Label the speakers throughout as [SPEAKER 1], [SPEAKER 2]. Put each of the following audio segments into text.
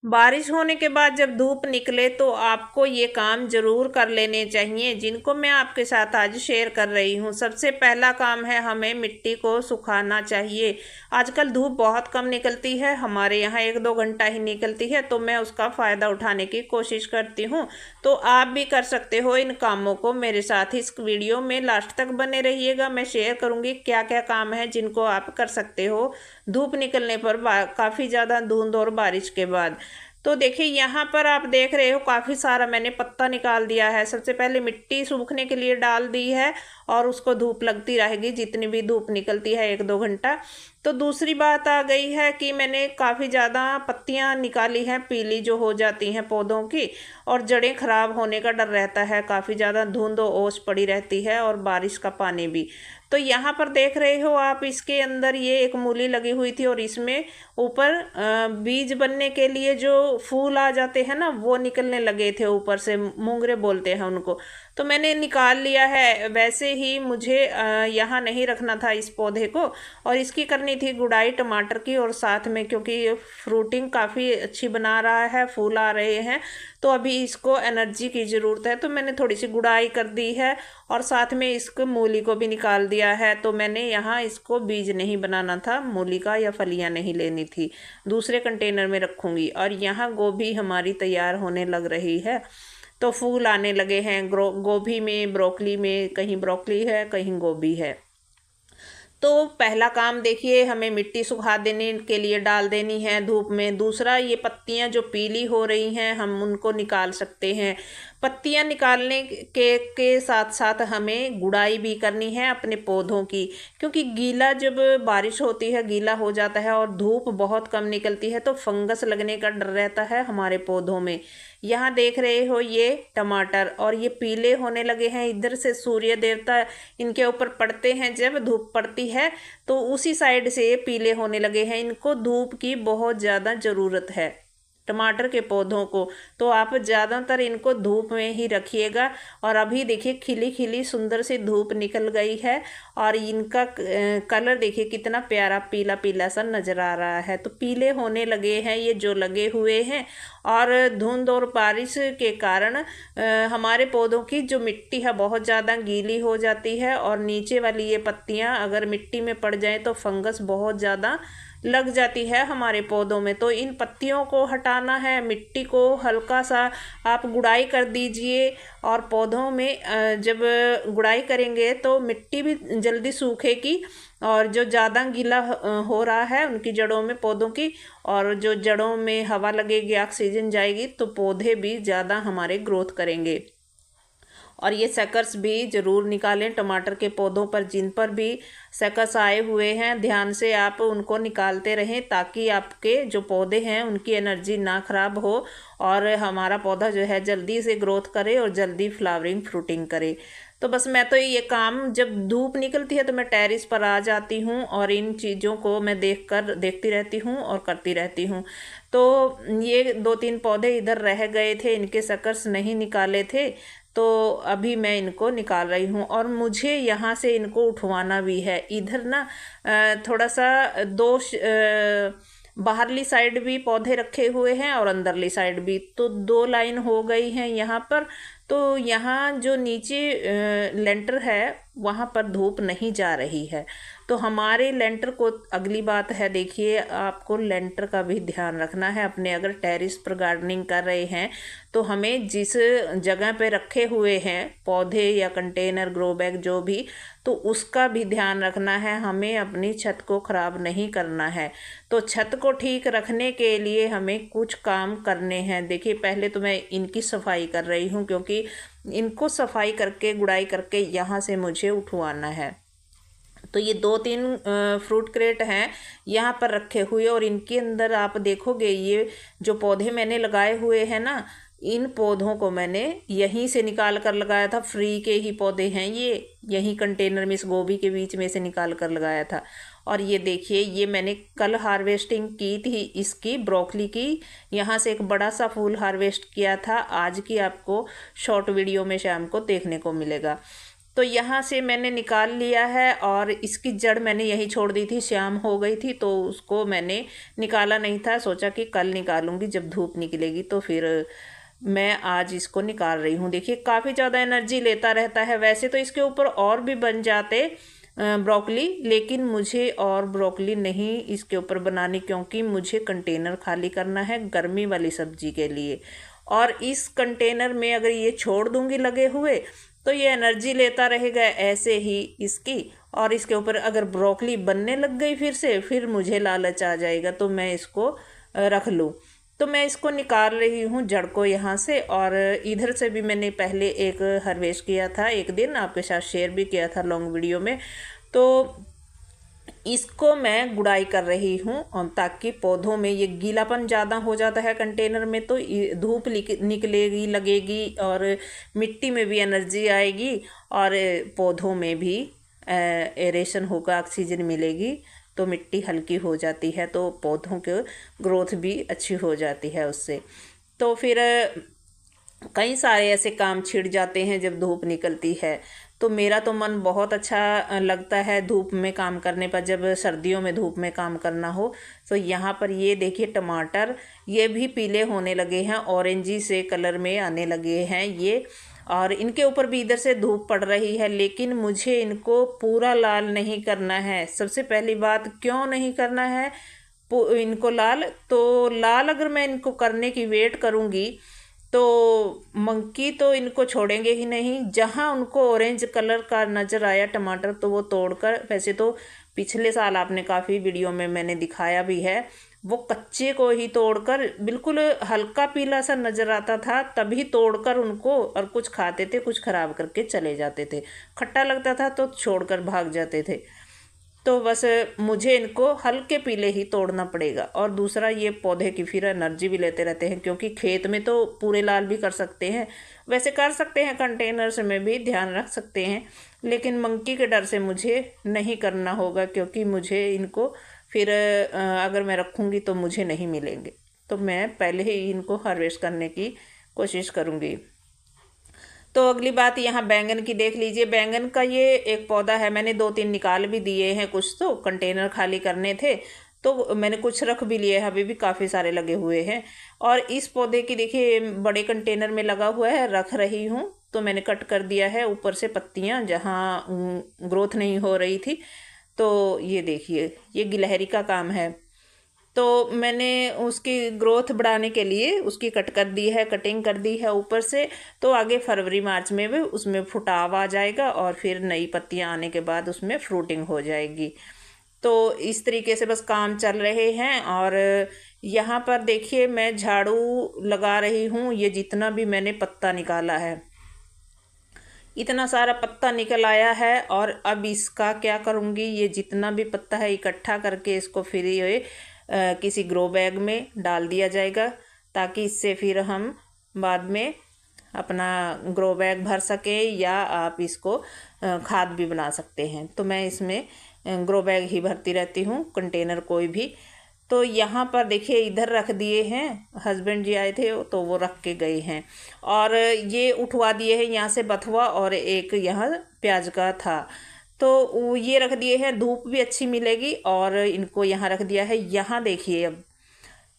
[SPEAKER 1] बारिश होने के बाद जब धूप निकले तो आपको ये काम ज़रूर कर लेने चाहिए, जिनको मैं आपके साथ आज शेयर कर रही हूँ। सबसे पहला काम है, हमें मिट्टी को सुखाना चाहिए। आजकल धूप बहुत कम निकलती है, हमारे यहाँ 1-2 घंटा ही निकलती है, तो मैं उसका फ़ायदा उठाने की कोशिश करती हूँ। तो आप भी कर सकते हो इन कामों को मेरे साथ। इस वीडियो में लास्ट तक बने रहिएगा, मैं शेयर करूँगी क्या क्या काम है जिनको आप कर सकते हो धूप निकलने पर, काफ़ी ज़्यादा धुंध और बारिश के बाद। तो देखिए यहाँ पर आप देख रहे हो काफ़ी सारा मैंने पत्ता निकाल दिया है। सबसे पहले मिट्टी सूखने के लिए डाल दी है और उसको धूप लगती रहेगी जितनी भी धूप निकलती है 1-2 घंटा। तो दूसरी बात आ गई है कि मैंने काफ़ी ज़्यादा पत्तियाँ निकाली हैं पीली जो हो जाती हैं पौधों की, और जड़ें खराब होने का डर रहता है, काफ़ी ज़्यादा धुंध ओस पड़ी रहती है और बारिश का पानी भी। तो यहाँ पर देख रहे हो आप, इसके अंदर ये एक मूली लगी हुई थी और इसमें ऊपर बीज बनने के लिए जो फूल आ जाते हैं ना, वो निकलने लगे थे ऊपर से, मूंगरे बोलते हैं उनको। तो मैंने निकाल लिया है। वैसे ही मुझे यहाँ नहीं रखना था इस पौधे को, और इसकी करनी थी गुड़ाई टमाटर की, और साथ में क्योंकि फ्रूटिंग काफ़ी अच्छी बना रहा है, फूल आ रहे हैं, तो अभी इसको एनर्जी की ज़रूरत है, तो मैंने थोड़ी सी गुड़ाई कर दी है और साथ में इसको मूली को भी निकाल दिया है। तो मैंने यहाँ इसको बीज नहीं बनाना था मूली का, या फलियाँ नहीं लेनी थी, दूसरे कंटेनर में रखूँगी। और यहाँ गोभी हमारी तैयार होने लग रही है, तो फूल आने लगे हैं गोभी में, ब्रोकली में, कहीं ब्रोकली है कहीं गोभी है। तो पहला काम देखिए, हमें मिट्टी सुखा देने के लिए डाल देनी है धूप में। दूसरा, ये पत्तियां जो पीली हो रही हैं हम उनको निकाल सकते हैं। पत्तियां निकालने के साथ साथ हमें गुड़ाई भी करनी है अपने पौधों की, क्योंकि गीला जब बारिश होती है गीला हो जाता है और धूप बहुत कम निकलती है तो फंगस लगने का डर रहता है हमारे पौधों में। यहाँ देख रहे हो ये टमाटर, और ये पीले होने लगे हैं। इधर से सूर्य देवता इनके ऊपर पड़ते हैं, जब धूप पड़ती है तो उसी साइड से ये पीले होने लगे हैं। इनको धूप की बहुत ज़्यादा ज़रूरत है टमाटर के पौधों को, तो आप ज़्यादातर इनको धूप में ही रखिएगा। और अभी देखिए खिली खिली सुंदर सी धूप निकल गई है और इनका कलर देखिए कितना प्यारा पीला पीला सा नज़र आ रहा है। तो पीले होने लगे हैं ये जो लगे हुए हैं, और धुंध और बारिश के कारण हमारे पौधों की जो मिट्टी है बहुत ज़्यादा गीली हो जाती है, और नीचे वाली ये पत्तियां अगर मिट्टी में पड़ जाए तो फंगस बहुत ज़्यादा लग जाती है हमारे पौधों में। तो इन पत्तियों को हटाना है, मिट्टी को हल्का सा आप गुड़ाई कर दीजिए। और पौधों में जब गुड़ाई करेंगे तो मिट्टी भी जल्दी सूखेगी, और जो ज़्यादा गीला हो रहा है उनकी जड़ों में, पौधों की, और जो जड़ों में हवा लगेगी, ऑक्सीजन जाएगी, तो पौधे भी ज़्यादा हमारे ग्रोथ करेंगे। और ये सकर्स भी ज़रूर निकालें टमाटर के पौधों पर, जिन पर भी सकर्स आए हुए हैं ध्यान से आप उनको निकालते रहें, ताकि आपके जो पौधे हैं उनकी एनर्जी ना ख़राब हो और हमारा पौधा जो है जल्दी से ग्रोथ करे और जल्दी फ्लावरिंग फ्रूटिंग करे। तो बस मैं तो ये काम जब धूप निकलती है तो मैं टेरेस पर आ जाती हूँ और इन चीज़ों को मैं देखती रहती हूँ और करती रहती हूँ। तो ये 2-3 पौधे इधर रह गए थे, इनके सकर्स नहीं निकाले थे, तो अभी मैं इनको निकाल रही हूँ। और मुझे यहाँ से इनको उठवाना भी है। इधर ना थोड़ा सा बाहरली साइड भी पौधे रखे हुए हैं और अंदरली साइड भी, तो 2 लाइन हो गई हैं यहाँ पर। तो यहाँ जो नीचे लेंटर है वहाँ पर धूप नहीं जा रही है, तो हमारे लेंटर को, अगली बात है देखिए, आपको लेंटर का भी ध्यान रखना है अपने। अगर टेरेस पर गार्डनिंग कर रहे हैं तो हमें जिस जगह पे रखे हुए हैं पौधे या कंटेनर, ग्रो बैग, जो भी, तो उसका भी ध्यान रखना है। हमें अपनी छत को ख़राब नहीं करना है। तो छत को ठीक रखने के लिए हमें कुछ काम करने हैं। देखिए पहले तो मैं इनकी सफाई कर रही हूँ, क्योंकि इनको सफाई करके गुड़ाई करके यहाँ से मुझे उठवाना है। तो ये 2-3 फ्रूट क्रेट हैं यहाँ पर रखे हुए, और इनके अंदर आप देखोगे ये जो पौधे मैंने लगाए हुए हैं ना, इन पौधों को मैंने यहीं से निकाल कर लगाया था। फ्री के ही पौधे हैं ये, यहीं कंटेनर में इस गोभी के बीच में से निकाल कर लगाया था। और ये देखिए ये मैंने कल हार्वेस्टिंग की थी इसकी, ब्रोकली की। यहाँ से एक बड़ा सा फूल हार्वेस्ट किया था, आज की आपको शॉर्ट वीडियो में शाम को देखने को मिलेगा। तो यहाँ से मैंने निकाल लिया है और इसकी जड़ मैंने यहीं छोड़ दी थी, शाम हो गई थी तो उसको मैंने निकाला नहीं था, सोचा कि कल निकालूंगी जब धूप निकलेगी। तो फिर मैं आज इसको निकाल रही हूँ। देखिए काफ़ी ज़्यादा एनर्जी लेता रहता है। वैसे तो इसके ऊपर और भी बन जाते ब्रोकली, लेकिन मुझे और ब्रोकली नहीं इसके ऊपर बनानी, क्योंकि मुझे कंटेनर खाली करना है गर्मी वाली सब्जी के लिए। और इस कंटेनर में अगर ये छोड़ दूंगी लगे हुए तो ये एनर्जी लेता रहेगा ऐसे ही इसकी, और इसके ऊपर अगर ब्रोकली बनने लग गई फिर से, फिर मुझे लालच आ जाएगा तो मैं इसको रख लूँ। तो मैं इसको निकाल रही हूँ जड़ को यहाँ से। और इधर से भी मैंने पहले एक हार्वेस्ट किया था, एक दिन आपके साथ शेयर भी किया था लॉन्ग वीडियो में। तो इसको मैं गुड़ाई कर रही हूँ, और ताकि पौधों में ये गीलापन ज़्यादा हो जाता है कंटेनर में तो धूप निकलेगी लगेगी और मिट्टी में भी एनर्जी आएगी और पौधों में भी एरेशन होगा, ऑक्सीजन मिलेगी तो मिट्टी हल्की हो जाती है, तो पौधों के ग्रोथ भी अच्छी हो जाती है उससे। तो फिर कई सारे ऐसे काम छिड़ जाते हैं जब धूप निकलती है। तो मेरा तो मन बहुत अच्छा लगता है धूप में काम करने पर, जब सर्दियों में धूप में काम करना हो। तो यहाँ पर ये देखिए टमाटर ये भी पीले होने लगे हैं, ऑरेंजी से कलर में आने लगे हैं ये, और इनके ऊपर भी इधर से धूप पड़ रही है। लेकिन मुझे इनको पूरा लाल नहीं करना है। सबसे पहली बात, क्यों नहीं करना है इनको लाल? तो लाल अगर मैं इनको करने की वेट करूँगी तो मंकी तो इनको छोड़ेंगे ही नहीं। जहाँ उनको ऑरेंज कलर का नज़र आया टमाटर तो वो तोड़कर, वैसे तो पिछले साल आपने काफ़ी वीडियो में मैंने दिखाया भी है, वो कच्चे को ही तोड़कर बिल्कुल हल्का पीला सा नज़र आता था तभी तोड़कर उनको और कुछ खाते थे, कुछ खराब करके चले जाते थे। खट्टा लगता था तो छोड़कर भाग जाते थे। तो बस मुझे इनको हल्के पीले ही तोड़ना पड़ेगा। और दूसरा, ये पौधे की फिर एनर्जी भी लेते रहते हैं, क्योंकि खेत में तो पूरे लाल भी कर सकते हैं, वैसे कर सकते हैं कंटेनर्स में भी ध्यान रख सकते हैं, लेकिन मंकी के डर से मुझे नहीं करना होगा, क्योंकि मुझे इनको फिर अगर मैं रखूँगी तो मुझे नहीं मिलेंगे। तो मैं पहले ही इनको हार्वेस्ट करने की कोशिश करूँगी। तो अगली बात यहाँ बैंगन की देख लीजिए। बैंगन का ये एक पौधा है, मैंने 2-3 निकाल भी दिए हैं, कुछ तो कंटेनर खाली करने थे तो मैंने कुछ रख भी लिए हैं, अभी भी काफ़ी सारे लगे हुए हैं। और इस पौधे की देखिए बड़े कंटेनर में लगा हुआ है, रख रही हूँ तो मैंने कट कर दिया है ऊपर से पत्तियाँ जहाँ ग्रोथ नहीं हो रही थी। तो ये देखिए ये गिलहरी का काम है, तो मैंने उसकी ग्रोथ बढ़ाने के लिए उसकी कट कर दी है, कटिंग कर दी है ऊपर से। तो आगे फरवरी मार्च में भी उसमें फुटाव आ जाएगा और फिर नई पत्तियां आने के बाद उसमें फ्रूटिंग हो जाएगी। तो इस तरीके से बस काम चल रहे हैं। और यहाँ पर देखिए मैं झाड़ू लगा रही हूँ। ये जितना भी मैंने पत्ता निकाला है, इतना सारा पत्ता निकल आया है, और अब इसका क्या करूँगी, ये जितना भी पत्ता है इकट्ठा करके इसको फिर ये किसी ग्रो बैग में डाल दिया जाएगा, ताकि इससे फिर हम बाद में अपना ग्रो बैग भर सकें, या आप इसको खाद भी बना सकते हैं। तो मैं इसमें ग्रो बैग ही भरती रहती हूँ, कंटेनर कोई भी। तो यहाँ पर देखिए इधर रख दिए हैं, हस्बैंड जी आए थे तो वो रख के गए हैं। और ये उठवा दिए हैं यहाँ से बथुआ, और एक यहाँ प्याज का था तो ये रख दिए हैं, धूप भी अच्छी मिलेगी। और इनको यहाँ रख दिया है। यहाँ देखिए, अब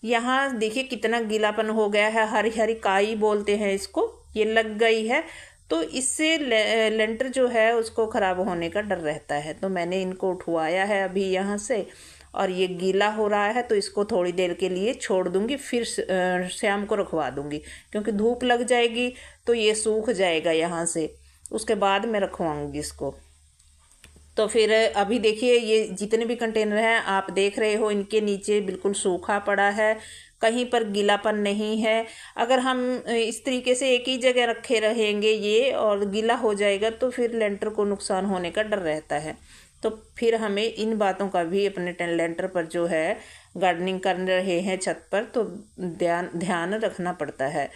[SPEAKER 1] यहाँ देखिए कितना गीलापन हो गया है, हरी हरी काई बोलते हैं इसको, ये लग गई है। तो इससे लेंटर जो है उसको ख़राब होने का डर रहता है। तो मैंने इनको उठवाया है अभी यहाँ से, और ये गीला हो रहा है तो इसको थोड़ी देर के लिए छोड़ दूंगी, फिर शाम को रखवा दूंगी, क्योंकि धूप लग जाएगी तो ये सूख जाएगा यहाँ से, उसके बाद मैं रखवाऊंगी इसको। तो फिर अभी देखिए ये जितने भी कंटेनर हैं आप देख रहे हो, इनके नीचे बिल्कुल सूखा पड़ा है, कहीं पर गीलापन नहीं है। अगर हम इस तरीके से एक ही जगह रखे रहेंगे ये और गीला हो जाएगा तो फिर लेंटर को नुकसान होने का डर रहता है। तो फिर हमें इन बातों का भी अपने लेंटर पर जो है गार्डनिंग कर रहे हैं छत पर, तो ध्यान रखना पड़ता है।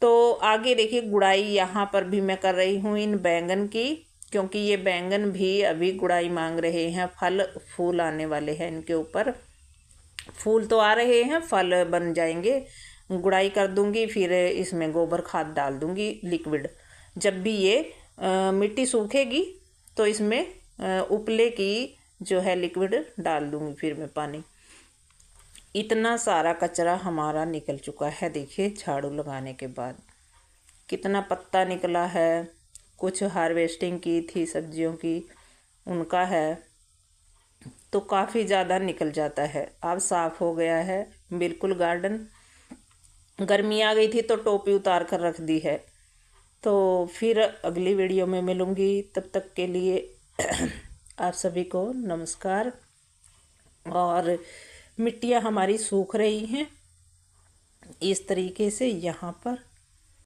[SPEAKER 1] तो आगे देखिए गुड़ाई यहाँ पर भी मैं कर रही हूँ इन बैंगन की, क्योंकि ये बैंगन भी अभी गुड़ाई मांग रहे हैं, फल फूल आने वाले हैं इनके ऊपर। फूल तो आ रहे हैं, फल बन जाएंगे। गुड़ाई कर दूंगी, फिर इसमें गोबर खाद डाल दूंगी लिक्विड, जब भी ये मिट्टी सूखेगी तो इसमें उपले की जो है लिक्विड डाल दूँगी फिर मैं पानी। इतना सारा कचरा हमारा निकल चुका है, देखिए झाड़ू लगाने के बाद कितना पत्ता निकला है। कुछ हार्वेस्टिंग की थी सब्जियों की, उनका है, तो काफ़ी ज़्यादा निकल जाता है। अब साफ़ हो गया है बिल्कुल गार्डन। गर्मी आ गई थी तो टोपी उतार कर रख दी है। तो फिर अगली वीडियो में मिलूँगी, तब तक के लिए आप सभी को नमस्कार। और मिट्टियाँ हमारी सूख रही हैं इस तरीके से यहाँ पर।